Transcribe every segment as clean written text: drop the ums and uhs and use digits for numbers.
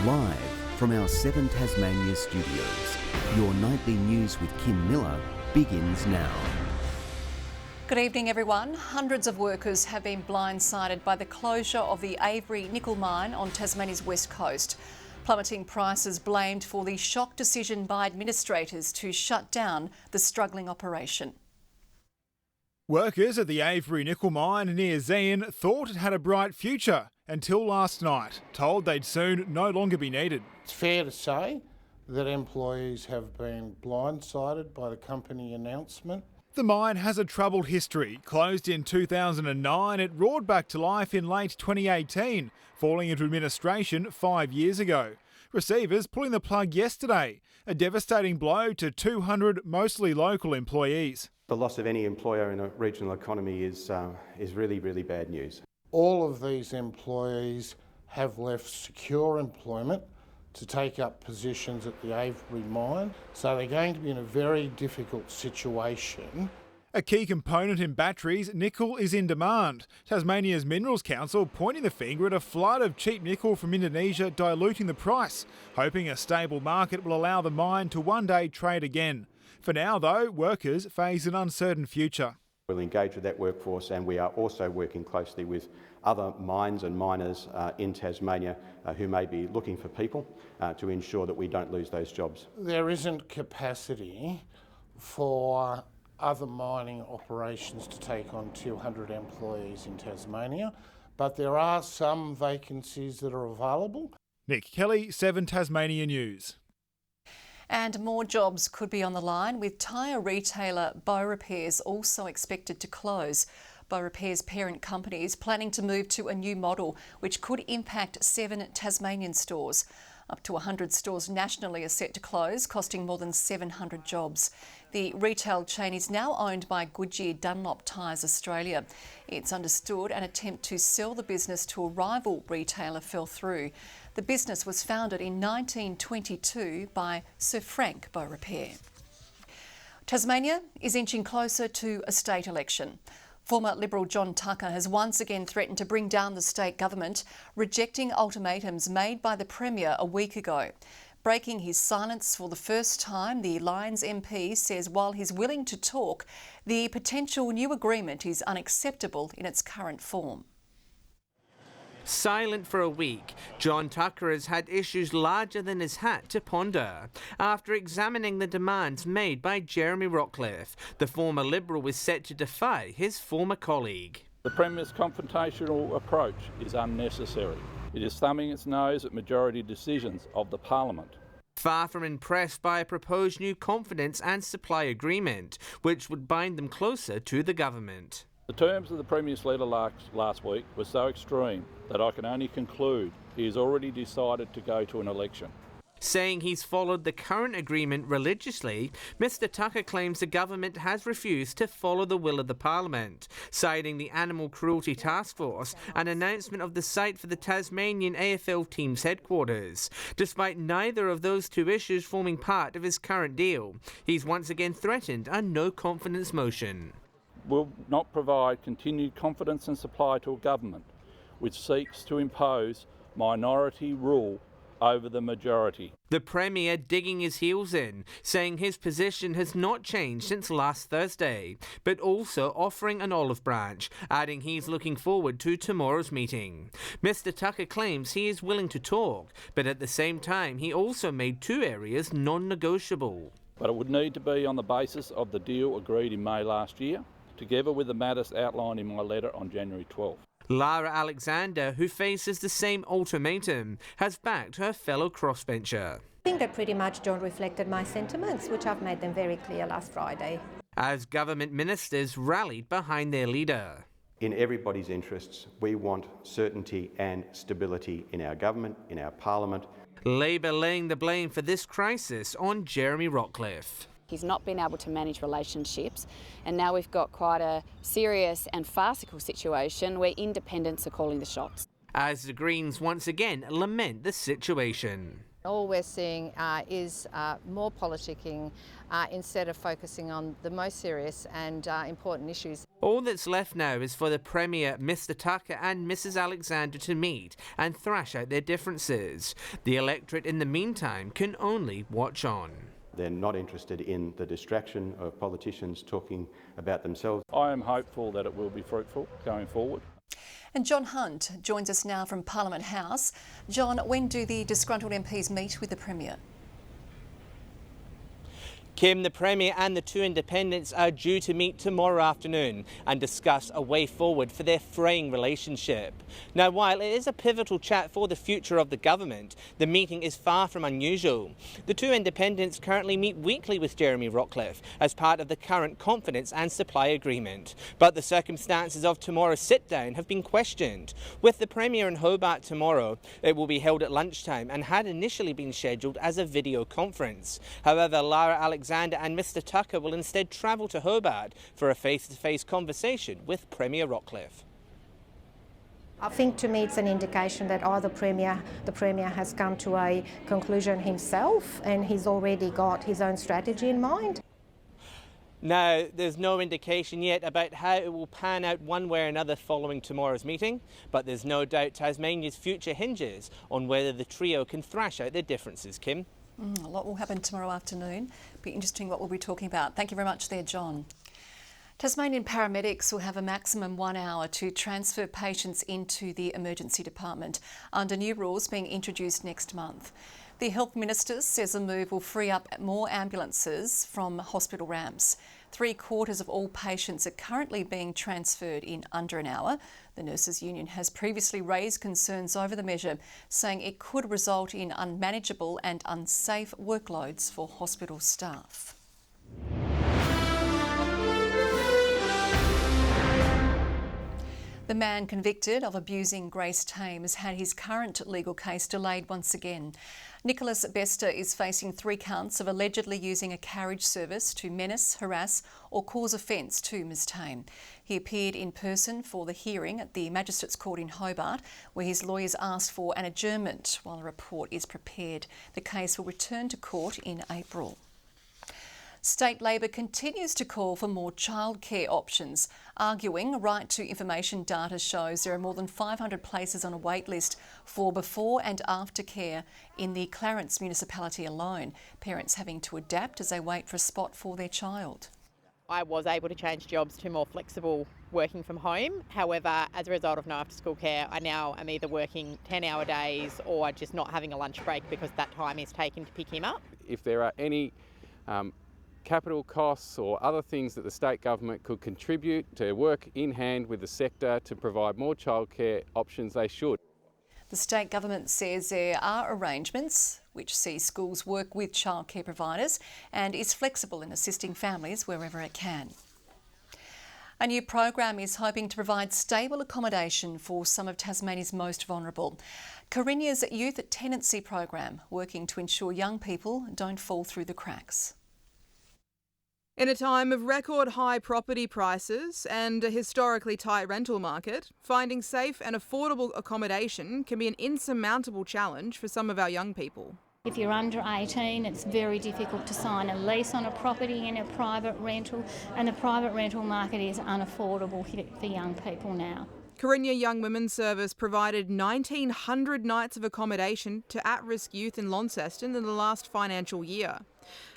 Live from our 7 Tasmania studios, your nightly news with Kim Miller begins now. Good evening, everyone. Hundreds of workers have been blindsided by the closure of the Avery nickel mine on Tasmania's west coast. Plummeting prices blamed for the shock decision by administrators to shut down the struggling operation. Workers at the Avery nickel mine near Zeehan thought it had a bright future until last night, told they'd soon no longer be needed. It's fair to say that employees have been blindsided by the company announcement. The mine has a troubled history. Closed in 2009, it roared back to life in late 2018, falling into administration 5 years ago. Receivers pulling the plug yesterday, a devastating blow to 200 mostly local employees. The loss of any employer in a regional economy is really, really bad news. All of these employees have left secure employment to take up positions at the Avery mine, so they're going to be in a very difficult situation. A key component in batteries, nickel is in demand. Tasmania's Minerals Council pointing the finger at a flood of cheap nickel from Indonesia diluting the price, hoping a stable market will allow the mine to one day trade again. For now, though, workers face an uncertain future. We'll engage with that workforce, and we are also working closely with other mines and miners in Tasmania who may be looking for people to ensure that we don't lose those jobs. There isn't capacity for other mining operations to take on 200 employees in Tasmania, but there are some vacancies that are available. Nick Kelly, 7 Tasmania News. And more jobs could be on the line, with tyre retailer Bow Repairs also expected to close. Bow Repairs' parent company is planning to move to a new model which could impact 7 Tasmanian stores. Up to 100 stores nationally are set to close, costing more than 700 jobs. The retail chain is now owned by Goodyear Dunlop Tyres Australia. It's understood an attempt to sell the business to a rival retailer fell through. The business was founded in 1922 by Sir Frank Bow Repair. Tasmania is inching closer to a state election. Former Liberal John Tucker has once again threatened to bring down the state government, rejecting ultimatums made by the Premier a week ago. Breaking his silence for the first time, the Lions MP says while he's willing to talk, the potential new agreement is unacceptable in its current form. Silent for a week, John Tucker has had issues larger than his hat to ponder. After examining the demands made by Jeremy Rockcliffe, the former Liberal was set to defy his former colleague. The Premier's confrontational approach is unnecessary. It is thumbing its nose at majority decisions of the Parliament. Far from impressed by a proposed new confidence and supply agreement, which would bind them closer to the government. The terms of the Premier's letter last week were so extreme that I can only conclude he has already decided to go to an election. Saying he's followed the current agreement religiously, Mr Tucker claims the government has refused to follow the will of the Parliament, citing the Animal Cruelty Task Force, an announcement of the site for the Tasmanian AFL team's headquarters. Despite neither of those two issues forming part of his current deal, he's once again threatened a no-confidence motion. Will not provide continued confidence and supply to a government which seeks to impose minority rule over the majority. The Premier digging his heels in, saying his position has not changed since last Thursday, but also offering an olive branch, adding he's looking forward to tomorrow's meeting. Mr Tucker claims he is willing to talk, but at the same time he also made 2 areas non-negotiable. But it would need to be on the basis of the deal agreed in May last year, together with the matters outlined in my letter on January 12th. Lara Alexander, who faces the same ultimatum, has backed her fellow crossbencher. I think they pretty much don't reflect my sentiments, which I've made them very clear last Friday. As government ministers rallied behind their leader. In everybody's interests, we want certainty and stability in our government, in our Parliament. Labor laying the blame for this crisis on Jeremy Rockcliffe. He's not been able to manage relationships, and now we've got quite a serious and farcical situation where independents are calling the shots. As the Greens once again lament the situation. All we're seeing is more politicking instead of focusing on the most serious and important issues. All that's left now is for the Premier, Mr Tucker and Mrs Alexander to meet and thrash out their differences. The electorate in the meantime can only watch on. They're not interested in the distraction of politicians talking about themselves. I am hopeful that it will be fruitful going forward. And John Hunt joins us now from Parliament House. John, when do the disgruntled MPs meet with the Premier? Kim, the Premier and the two independents are due to meet tomorrow afternoon and discuss a way forward for their fraying relationship. Now, while it is a pivotal chat for the future of the government, the meeting is far from unusual. The two independents currently meet weekly with Jeremy Rockcliffe as part of the current confidence and supply agreement. But the circumstances of tomorrow's sit-down have been questioned. With the Premier in Hobart tomorrow, it will be held at lunchtime and had initially been scheduled as a video conference. However, Lara Alexander and Mr Tucker will instead travel to Hobart for a face-to-face conversation with Premier Rockcliffe. I think to me it's an indication that the Premier has come to a conclusion himself and he's already got his own strategy in mind. Now, there's no indication yet about how it will pan out one way or another following tomorrow's meeting, but there's no doubt Tasmania's future hinges on whether the trio can thrash out their differences, Kim. A lot will happen tomorrow afternoon. Be interesting what we'll be talking about. Thank you very much there, John. Tasmanian paramedics will have a maximum 1 hour to transfer patients into the emergency department under new rules being introduced next month. The Health Minister says the move will free up more ambulances from hospital ramps. 3/4 of all patients are currently being transferred in under an hour. The Nurses Union has previously raised concerns over the measure, saying it could result in unmanageable and unsafe workloads for hospital staff. The man convicted of abusing Grace Tame has had his current legal case delayed once again. Nicholas Bester is facing 3 counts of allegedly using a carriage service to menace, harass or cause offence to Ms Tame. He appeared in person for the hearing at the Magistrates Court in Hobart, where his lawyers asked for an adjournment while a report is prepared. The case will return to court in April. State Labor continues to call for more childcare options, arguing right to information data shows there are more than 500 places on a wait list for before and after care in the Clarence municipality alone, parents having to adapt as they wait for a spot for their child. I was able to change jobs to more flexible working from home. However, as a result of no after-school care, I now am either working 10-hour days or just not having a lunch break because that time is taken to pick him up. If there are any capital costs or other things that the state government could contribute to work in hand with the sector to provide more childcare options, they should. The state government says there are arrangements which see schools work with childcare providers and is flexible in assisting families wherever it can. A new program is hoping to provide stable accommodation for some of Tasmania's most vulnerable. Carinia's Youth Tenancy Program, working to ensure young people don't fall through the cracks. In a time of record high property prices and a historically tight rental market, finding safe and affordable accommodation can be an insurmountable challenge for some of our young people. If you're under 18, it's very difficult to sign a lease on a property in a private rental, and the private rental market is unaffordable for young people now. Carinia Young Women's Service provided 1,900 nights of accommodation to at-risk youth in Launceston in the last financial year,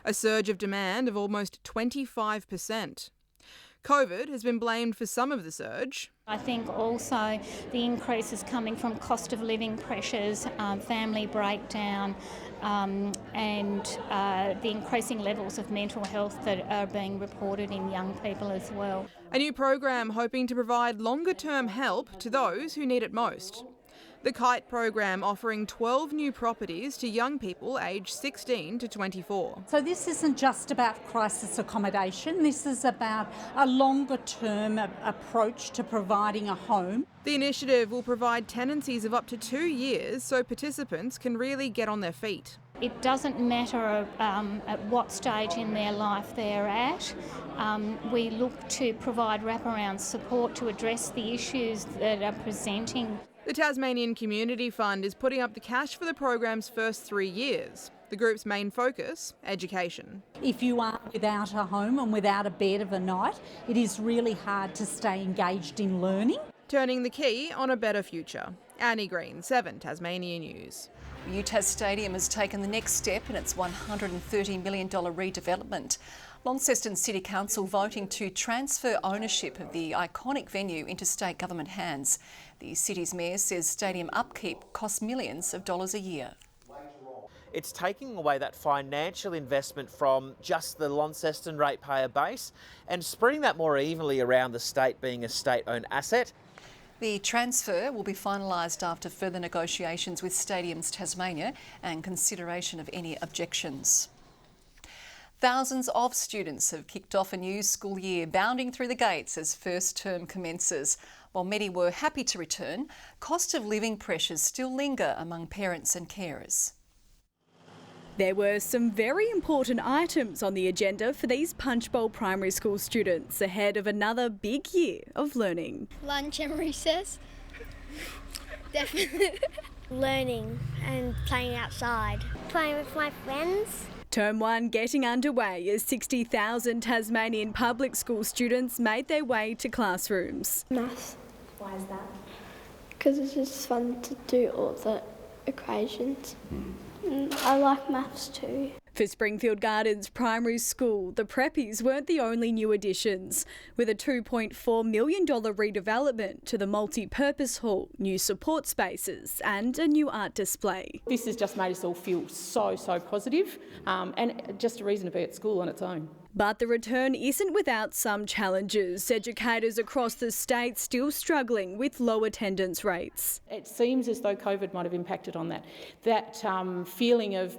a surge of demand of almost 25%. COVID has been blamed for some of the surge. I think also the increase is coming from cost of living pressures, family breakdown, and the increasing levels of mental health that are being reported in young people as well. A new program hoping to provide longer-term help to those who need it most. The KITE program offering 12 new properties to young people aged 16 to 24. So this isn't just about crisis accommodation, this is about a longer-term approach to providing a home. The initiative will provide tenancies of up to 2 years so participants can really get on their feet. It doesn't matter at what stage in their life they're at. We look to provide wraparound support to address the issues that are presenting. The Tasmanian Community Fund is putting up the cash for the program's first 3 years. The group's main focus, education. If you are without a home and without a bed of a night, it is really hard to stay engaged in learning. Turning the key on a better future. Annie Green, 7 Tasmania News. UTAS Stadium has taken the next step in its $130 million redevelopment. Launceston City Council voting to transfer ownership of the iconic venue into state government hands. The city's mayor says stadium upkeep costs millions of dollars a year. It's taking away that financial investment from just the Launceston ratepayer base and spreading that more evenly around the state, being a state-owned asset. The transfer will be finalised after further negotiations with Stadiums Tasmania and consideration of any objections. Thousands of students have kicked off a new school year, bounding through the gates as first term commences. While many were happy to return, cost of living pressures still linger among parents and carers. There were some very important items on the agenda for these Punchbowl Primary School students ahead of another big year of learning. Lunch and recess. Definitely. Learning and playing outside. Playing with my friends. Term 1 getting underway as 60,000 Tasmanian public school students made their way to classrooms. Maths. Why is that? Because it's just fun to do all the equations. I like maths too. For Springfield Gardens Primary School, the preppies weren't the only new additions, with a $2.4 million redevelopment to the multi-purpose hall, new support spaces and a new art display. This has just made us all feel so positive, and just a reason to be at school on its own. But the return isn't without some challenges. Educators across the state still struggling with low attendance rates. It seems as though COVID might have impacted on that feeling of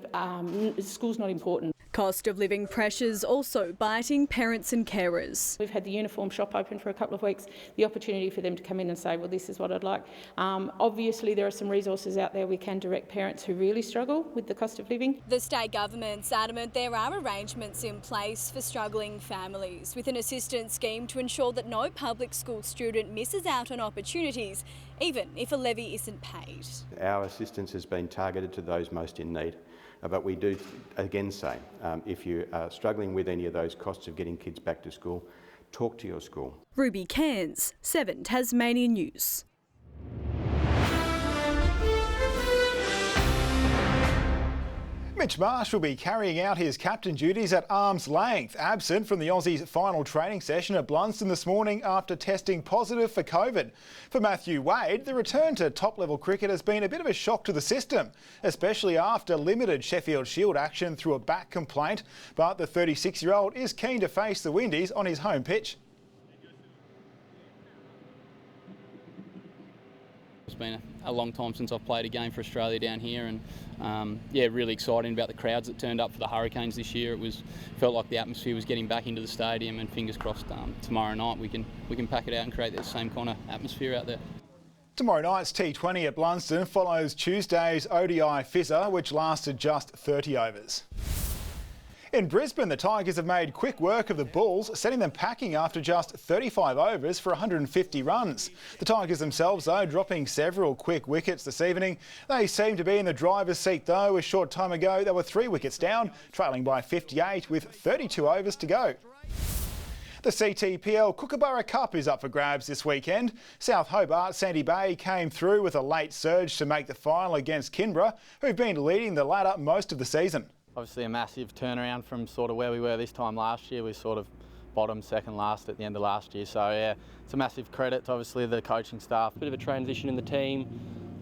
school's not important. Cost of living pressures also biting parents and carers. We've had the uniform shop open for a couple of weeks, the opportunity for them to come in and say, well, this is what I'd like. Obviously, there are some resources out there we can direct parents who really struggle with the cost of living. The state government's adamant there are arrangements in place for struggling families, with an assistance scheme to ensure that no public school student misses out on opportunities, even if a levy isn't paid. Our assistance has been targeted to those most in need. But we do again say, if you are struggling with any of those costs of getting kids back to school, talk to your school. Ruby Cairns, 7 Tasmania News. Mitch Marsh will be carrying out his captain duties at arm's length, absent from the Aussies' final training session at Blunston this morning after testing positive for COVID. For Matthew Wade, the return to top-level cricket has been a bit of a shock to the system, especially after limited Sheffield Shield action through a back complaint. But the 36-year-old is keen to face the Windies on his home pitch. It's been a long time since I've played a game for Australia down here, and yeah, really exciting about the crowds that turned up for the Hurricanes this year. Felt like the atmosphere was getting back into the stadium, and fingers crossed tomorrow night we can pack it out and create that same kind of atmosphere out there. Tomorrow night's T20 at Blunston follows Tuesday's ODI fizzer, which lasted just 30 overs. In Brisbane, the Tigers have made quick work of the Bulls, sending them packing after just 35 overs for 150 runs. The Tigers themselves, though, dropping several quick wickets this evening. They seem to be in the driver's seat, though. A short time ago, they were 3 wickets down, trailing by 58 with 32 overs to go. The CTPL Kookaburra Cup is up for grabs this weekend. South Hobart Sandy Bay came through with a late surge to make the final against Kinborough, who've been leading the ladder most of the season. Obviously a massive turnaround from sort of where we were this time last year. We sort of bottom, second last at the end of last year. So yeah, it's a massive credit to obviously the coaching staff. Bit of a transition in the team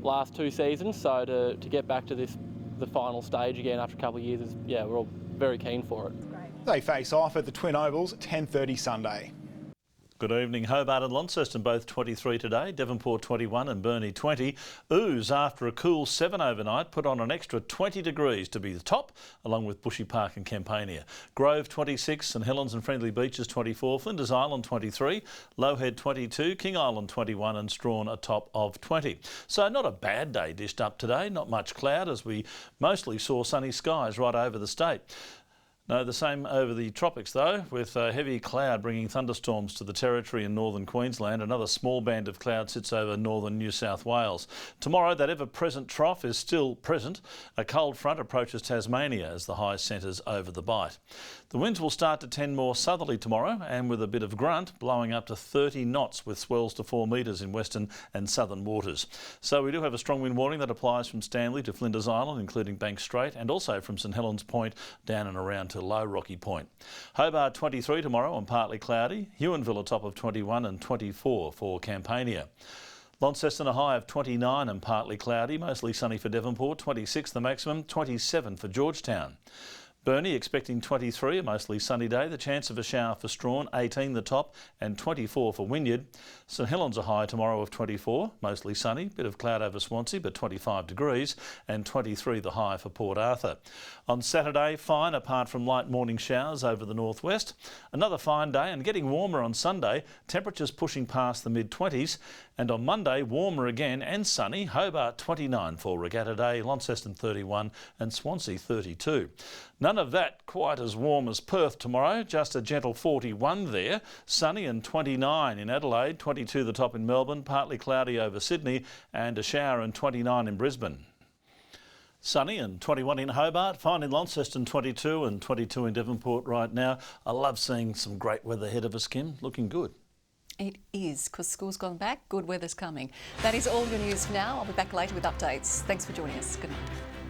last 2 seasons, so to get back to the final stage again after a couple of years is, yeah, we're all very keen for it. They face off at the Twin Ovals 10:30 Sunday. Good evening. Hobart and Launceston both 23 today, Devonport 21 and Burnie 20. Ooze, after a cool 7 overnight, put on an extra 20 degrees to be the top, along with Bushy Park and Campania. Grove 26, St Helens and Friendly Beaches 24, Flinders Island 23, Lowhead 22, King Island 21 and Strawn a top of 20. So not a bad day dished up today, not much cloud as we mostly saw sunny skies right over the state. No, the same over the tropics though, with heavy cloud bringing thunderstorms to the Territory in northern Queensland. Another small band of cloud sits over northern New South Wales. Tomorrow, that ever-present trough is still present. A cold front approaches Tasmania as the high centres over the Bight. The winds will start to tend more southerly tomorrow, and with a bit of grunt, blowing up to 30 knots with swells to 4 metres in western and southern waters. So we do have a strong wind warning that applies from Stanley to Flinders Island, including Banks Strait, and also from St Helens Point down and around to Low Rocky Point. Hobart 23 tomorrow and partly cloudy. Huonville a top of 21 and 24 for Campania. Launceston a high of 29 and partly cloudy, mostly sunny for Devonport, 26 the maximum, 27 for Georgetown. Burnie expecting 23, a mostly sunny day. The chance of a shower for Strawn, 18 the top and 24 for Wynyard. St Helens a high tomorrow of 24, mostly sunny. Bit of cloud over Swansea, but 25 degrees and 23 the high for Port Arthur. On Saturday, fine apart from light morning showers over the northwest. Another fine day and getting warmer on Sunday. Temperatures pushing past the mid-20s. And on Monday, warmer again and sunny. Hobart 29 for Regatta Day, Launceston 31 and Swansea 32. None of that quite as warm as Perth tomorrow, just a gentle 41 there. Sunny and 29 in Adelaide, 22 the top in Melbourne, partly cloudy over Sydney and a shower and 29 in Brisbane. Sunny and 21 in Hobart, fine in Launceston 22 and 22 in Devonport right now. I love seeing some great weather ahead of us, Kim, looking good. It is, because school's gone back, good weather's coming. That is all your news for now. I'll be back later with updates. Thanks for joining us. Good night.